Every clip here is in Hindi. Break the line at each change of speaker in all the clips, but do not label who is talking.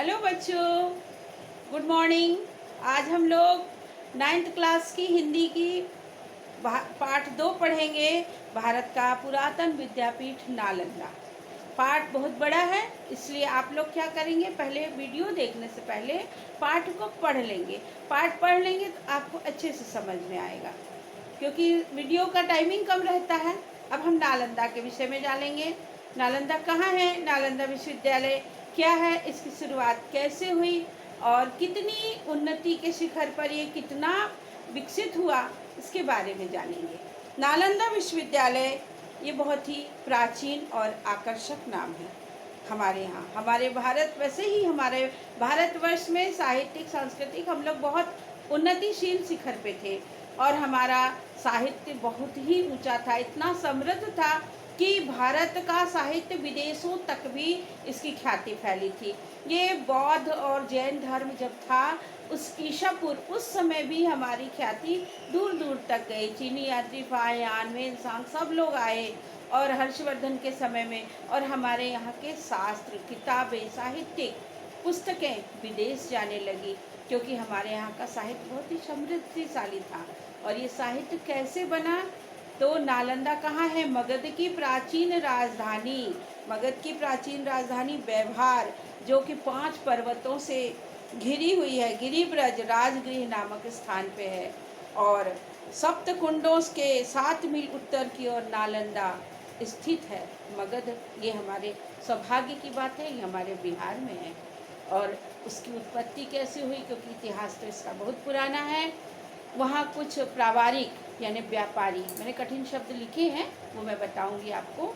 हेलो बच्चों, गुड मॉर्निंग। आज हम लोग 9th क्लास की हिंदी की पाठ 2 पढ़ेंगे। भारत का पुरातन विद्यापीठ नालंदा। पाठ बहुत बड़ा है, इसलिए आप लोग क्या करेंगे, पहले वीडियो देखने से पहले पाठ को पढ़ लेंगे। पाठ पढ़ लेंगे तो आपको अच्छे से समझ में आएगा, क्योंकि वीडियो का टाइमिंग कम रहता है। अब हम नालंदा के विषय में जानेंगे। नालंदा कहाँ है, नालंदा विश्वविद्यालय क्या है, इसकी शुरुआत कैसे हुई और कितनी उन्नति के शिखर पर ये कितना विकसित हुआ, इसके बारे में जानेंगे। नालंदा विश्वविद्यालय ये बहुत ही प्राचीन और आकर्षक नाम है। हमारे यहाँ, हमारे भारत, वैसे ही हमारे भारतवर्ष में साहित्यिक सांस्कृतिक हम लोग बहुत उन्नतिशील शिखर पे थे और हमारा साहित्य बहुत ही ऊंचा था, इतना समृद्ध था कि भारत का साहित्य विदेशों तक भी इसकी ख्याति फैली थी। ये बौद्ध और जैन धर्म जब था, उस ईसा पूर्व उस समय भी हमारी ख्याति दूर दूर तक गई। चीनी यात्री फाहियान वेनसांग सब लोग आए और हर्षवर्धन के समय में, और हमारे यहाँ के शास्त्र, किताबें, साहित्यिक पुस्तकें विदेश जाने लगी, क्योंकि हमारे यहाँ का साहित्य बहुत ही समृद्धिशाली था। और ये साहित्य कैसे बना, तो नालंदा कहाँ है, मगध की प्राचीन राजधानी, मगध की प्राचीन राजधानी व्यवहार, जो कि 5 पर्वतों से घिरी हुई है, गिरिब्रज राजगृह नामक स्थान पे है। और सप्त कुंडों के 7 मील उत्तर की ओर नालंदा स्थित है। मगध, ये हमारे सौभाग्य की बात है, ये हमारे बिहार में है। और उसकी उत्पत्ति कैसे हुई, क्योंकि इतिहास तो इसका बहुत पुराना है। वहाँ कुछ प्रावारिक यानी व्यापारी, मैंने कठिन शब्द लिखे हैं वो मैं बताऊंगी आपको।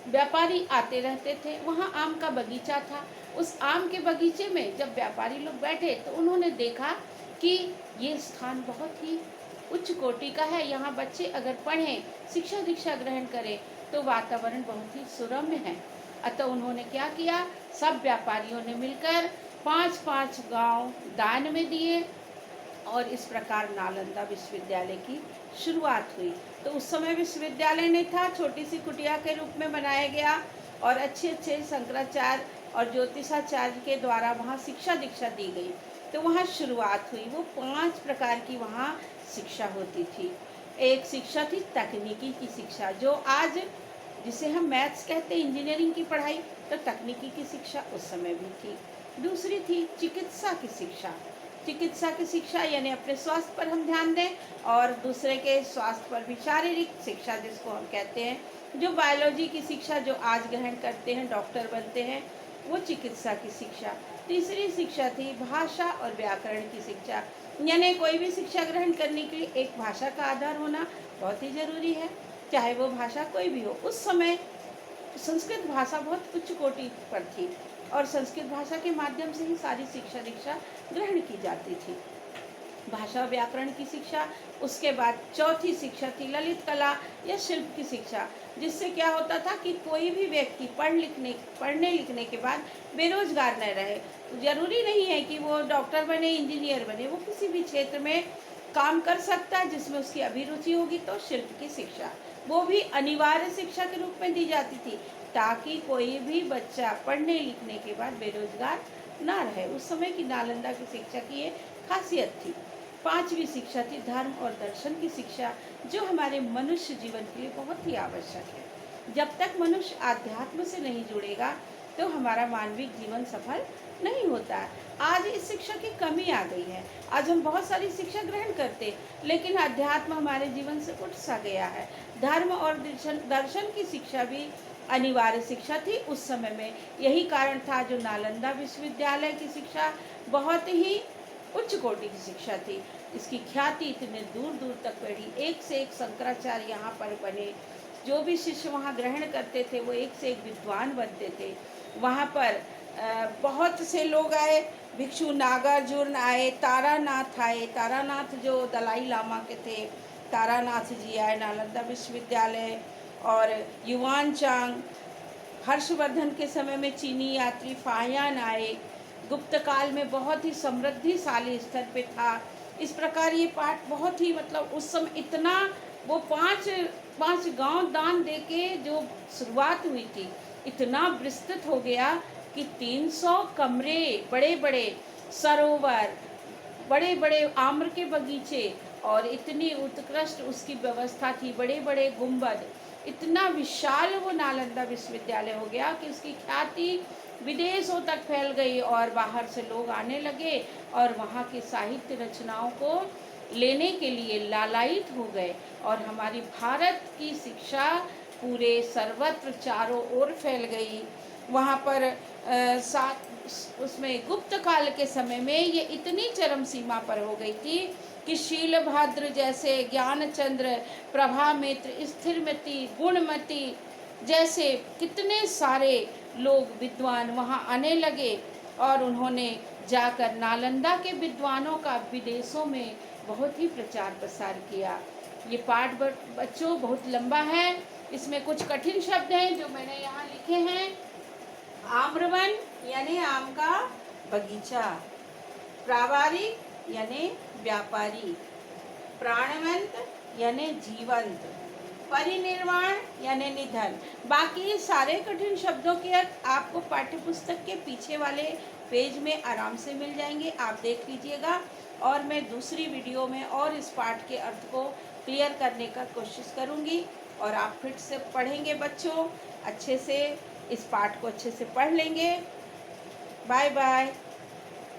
व्यापारी आते रहते थे, वहाँ आम का बगीचा था। उस आम के बगीचे में जब व्यापारी लोग बैठे तो उन्होंने देखा कि ये स्थान बहुत ही उच्च कोटि का है, यहाँ बच्चे अगर पढ़ें, शिक्षा दीक्षा ग्रहण करें तो वातावरण बहुत ही सुरम्य है। अतः उन्होंने क्या किया, सब व्यापारियों ने मिलकर 5-5 गांव दान में दिए और इस प्रकार नालंदा विश्वविद्यालय की शुरुआत हुई। तो उस समय विश्वविद्यालय नहीं था, छोटी सी कुटिया के रूप में बनाया गया और अच्छे अच्छे शंकराचार्य और ज्योतिषाचार्य के द्वारा वहाँ शिक्षा दीक्षा दी गई। तो वहाँ शुरुआत हुई। वो 5 प्रकार की वहाँ शिक्षा होती थी। एक शिक्षा थी तकनीकी की शिक्षा, जो आज जिसे हम मैथ्स कहते हैं, इंजीनियरिंग की पढ़ाई, तो तकनीकी की शिक्षा उस समय भी थी। दूसरी थी चिकित्सा की शिक्षा। चिकित्सा की शिक्षा यानी अपने स्वास्थ्य पर हम ध्यान दें और दूसरे के स्वास्थ्य पर भी, शारीरिक शिक्षा जिसको हम कहते हैं। जो बायोलॉजी की शिक्षा जो आज ग्रहण करते हैं, डॉक्टर बनते हैं, वो चिकित्सा की शिक्षा। तीसरी शिक्षा थी भाषा और व्याकरण की शिक्षा, यानी कोई भी शिक्षा ग्रहण करने के लिए एक भाषा का आधार होना बहुत ही ज़रूरी है, चाहे वो भाषा कोई भी हो। उस समय संस्कृत भाषा बहुत उच्च कोटि पर थी और संस्कृत भाषा के माध्यम से ही सारी शिक्षा दीक्षा ग्रहण की जाती थी। भाषा व्याकरण की शिक्षा। उसके बाद चौथी शिक्षा थी ललित कला या शिल्प की शिक्षा, जिससे क्या होता था कि कोई भी व्यक्ति पढ़ने लिखने के बाद बेरोजगार न रहे। जरूरी नहीं है कि वो डॉक्टर बने, इंजीनियर बने, वो किसी भी क्षेत्र में काम कर सकता है जिसमें उसकी अभिरुचि होगी। तो शिल्प की शिक्षा वो भी अनिवार्य शिक्षा के रूप में दी जाती थी, ताकि कोई भी बच्चा पढ़ने लिखने के बाद बेरोजगार ना रहे। उस समय की नालंदा की शिक्षा की ये खासियत थी। 5वीं शिक्षा थी धर्म और दर्शन की शिक्षा, जो हमारे मनुष्य जीवन के लिए बहुत ही आवश्यक है। जब तक मनुष्य आध्यात्म से नहीं जुड़ेगा तो हमारा मानविक जीवन सफल नहीं होता है। आज इस शिक्षा की कमी आ गई है। आज हम बहुत सारी शिक्षा ग्रहण करते, लेकिन अध्यात्म हमारे जीवन से उठ सा गया है। धर्म और दर्शन की शिक्षा भी अनिवार्य शिक्षा थी उस समय में। यही कारण था जो नालंदा विश्वविद्यालय की शिक्षा बहुत ही उच्च कोटि की शिक्षा थी। इसकी ख्याति इतने दूर दूर तक बढ़ी, एक से एक शंकराचार्य यहाँ पर बने। जो भी शिष्य वहाँ ग्रहण करते थे वो एक से एक विद्वान बनते थे। वहाँ पर बहुत से लोग आए, भिक्षु नागार्जुन आए, तारानाथ आए, तारानाथ जो दलाई लामा के थे, तारानाथ जी आए नालंदा विश्वविद्यालय। और युवान चांग, हर्षवर्धन के समय में चीनी यात्री फाहियान आए। गुप्त काल में बहुत ही समृद्धिशाली स्तर पे था। इस प्रकार ये पाठ बहुत ही, मतलब उस समय इतना, वो 5 गांव दान देके जो शुरुआत हुई थी, इतना विस्तृत हो गया कि 300 कमरे, बड़े बड़े सरोवर, बड़े बड़े आम्र के बगीचे और इतनी उत्कृष्ट उसकी व्यवस्था थी, बड़े बड़े गुंबद। इतना विशाल वो नालंदा विश्वविद्यालय हो गया कि उसकी ख्याति विदेशों तक फैल गई और बाहर से लोग आने लगे और वहाँ की साहित्य रचनाओं को लेने के लिए लालायित हो गए। और हमारी भारत की शिक्षा पूरे सर्वत्र चारों ओर फैल गई। वहाँ पर उसमें गुप्त काल के समय में ये इतनी चरम सीमा पर हो गई थी कि शीलभद्र जैसे, ज्ञानचंद्र, प्रभामित्र, स्थिरमती, गुणमती जैसे कितने सारे लोग विद्वान वहाँ आने लगे और उन्होंने जाकर नालंदा के विद्वानों का विदेशों में बहुत ही प्रचार प्रसार किया। ये पाठ बच्चों बहुत लंबा है, इसमें कुछ कठिन शब्द हैं जो मैंने यहाँ लिखे हैं। आम्रवन यानी आम का बगीचा, प्रावारिक यानी व्यापारी, प्राणवंत यानी जीवंत, परिनिर्वाण यानी निधन। बाकी सारे कठिन शब्दों के अर्थ आपको पाठ्यपुस्तक के पीछे वाले पेज में आराम से मिल जाएंगे, आप देख लीजिएगा। और मैं दूसरी वीडियो में और इस पाठ के अर्थ को क्लियर करने का कोशिश करूँगी और आप फिर से पढ़ेंगे बच्चों, अच्छे से इस पाठ को अच्छे से पढ़ लेंगे। Bye bye.